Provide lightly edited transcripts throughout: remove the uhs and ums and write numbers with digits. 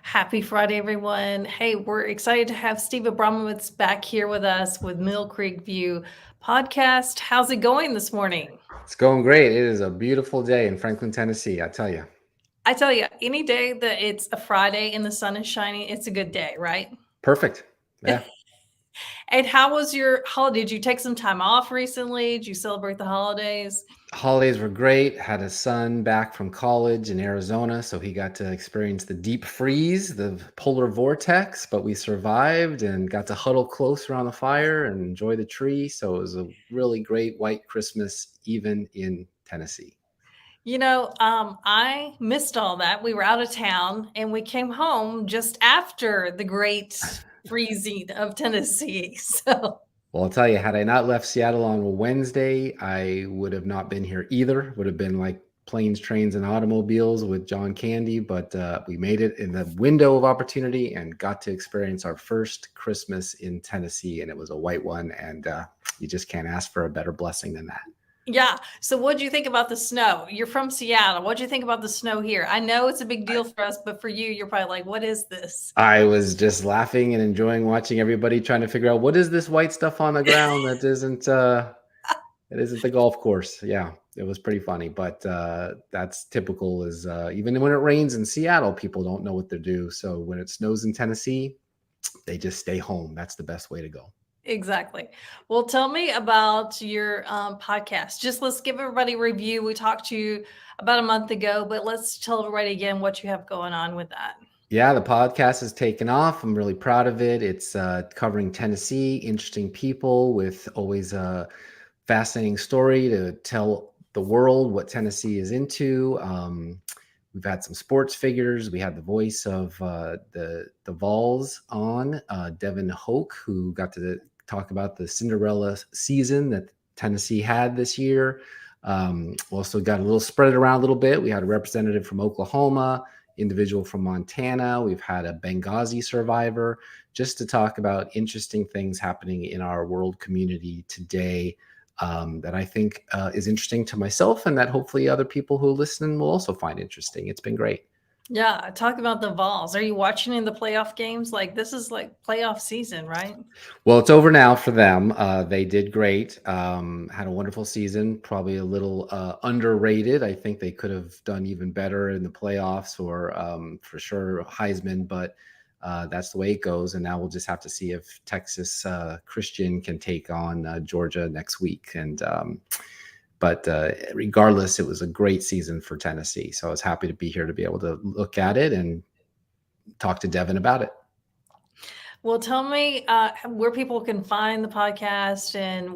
Happy Friday, everyone. Hey, we're excited to have Steve Abramowicz back here with us with Mill Creek View podcast. How's it going this morning? It's going great. It is a beautiful day in Franklin, Tennessee, I tell you. I tell you, any day that it's a Friday and the sun is shining, it's a good day, right? Perfect. Yeah. And how was your holiday? Did you take some time off recently? Did you celebrate the holidays? Holidays were great. Had a son back from college in Arizona, so he got to experience the deep freeze, the polar vortex, but we survived and got to huddle close around the fire and enjoy the tree. So it was a really great white Christmas, even in Tennessee. I missed all that. We were out of town and we came home just after the great freezing of Tennessee. So Well, I'll tell you, had I not left Seattle on Wednesday, I would have not been here either. Would have been like planes, trains, and automobiles with John Candy, but we made it in the window of opportunity and got to experience our first Christmas in Tennessee, and it was a white one, and you just can't ask for a better blessing than that. yeah. So what'd you think about the snow? You're from Seattle. What'd you think about the snow here? I know it's a big deal for us, but for you, you're probably like, what is this? I was just laughing and enjoying watching everybody trying to figure out what is this white stuff on the ground that isn't it isn't the golf course. Yeah, it was pretty funny, but that's typical. Is even when it rains in Seattle, people don't know what to do. So when it snows in Tennessee, they just stay home. That's the best way to go. Exactly. Well, tell me about your podcast. Just let's give everybody a review. We talked to you about a month ago, but let's tell everybody again what you have going on with that. Yeah, the podcast has taken off. I'm really proud of it. It's covering Tennessee, interesting people with always a fascinating story to tell the world what Tennessee is into. We've had some sports figures. We had the voice of the Vols on, Devin Hoke, who got to talk about the Cinderella season that Tennessee had this year. Also got a little spread it around a little bit. We had a representative from Oklahoma, individual from Montana. We've had a Benghazi survivor, just to talk about interesting things happening in our world community today that I think is interesting to myself, and that hopefully other people who listen will also find interesting. It's been great. Yeah, talk about the Vols. Are you watching in the playoff games? Like this is like playoff season, right? Well, it's over now for them. They did great. Had a wonderful season. Probably a little underrated. I think they could have done even better in the playoffs, or for sure Heisman. But that's the way it goes. And now we'll just have to see if Texas Christian can take on Georgia next week. But regardless, it was a great season for Tennessee. So I was happy to be here to be able to look at it and talk to Devin about it. Well, tell me where people can find the podcast and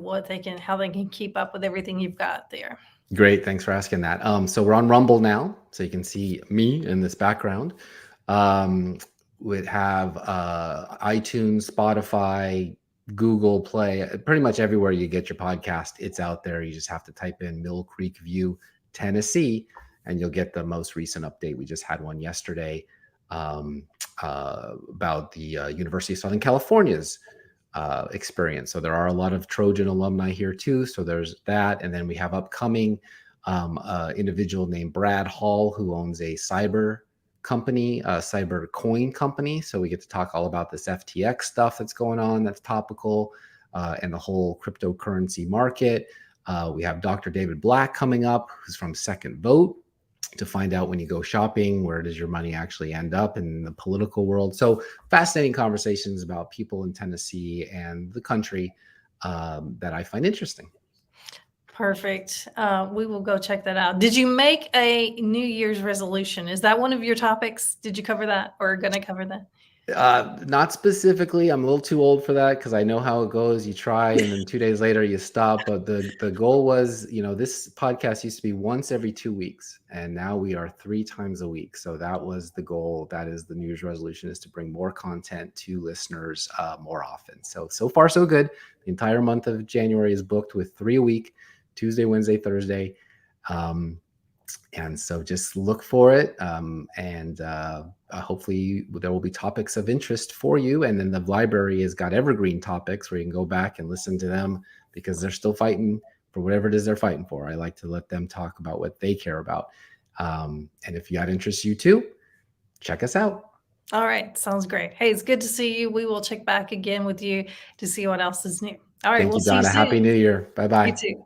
how they can keep up with everything you've got there. Great. Thanks for asking that. So we're on Rumble now, so you can see me in this background. We'd have iTunes, Spotify, Google Play, pretty much everywhere you get your podcast. It's out there. You just have to type in Mill Creek View, Tennessee, and you'll get the most recent update. We just had one yesterday about the University of Southern California's experience. So there are a lot of Trojan alumni here too. So there's that. And then we have upcoming individual named Brad Hall, who owns a cyber company, a cyber coin company. So we get to talk all about this FTX stuff that's going on, that's topical, and the whole cryptocurrency market. We have Dr. David Black coming up, who's from Second Vote, to find out when you go shopping, where does your money actually end up in the political world. So fascinating conversations about people in Tennessee and the country that I find interesting. Perfect. We will go check that out. Did you make a New Year's resolution? Is that one of your topics? Did you cover that or going to cover that? Not specifically. I'm a little too old for that because I know how it goes. You try and then 2 days later you stop. But the goal was, this podcast used to be once every 2 weeks, and now we are 3 times a week. So that was the goal. That is the New Year's resolution, is to bring more content to listeners more often. So far so good. The entire month of January is booked with 3 a week, Tuesday, Wednesday, Thursday. And so just look for it. Hopefully there will be topics of interest for you. And then the library has got evergreen topics where you can go back and listen to them, because they're still fighting for whatever it is they're fighting for. I like to let them talk about what they care about. And if that interests you too, check us out. All right. Sounds great. Hey, it's good to see you. We will check back again with you to see what else is new. All right. Thank We'll you, see you Donna. Happy soon. New Year. Bye You bye. too.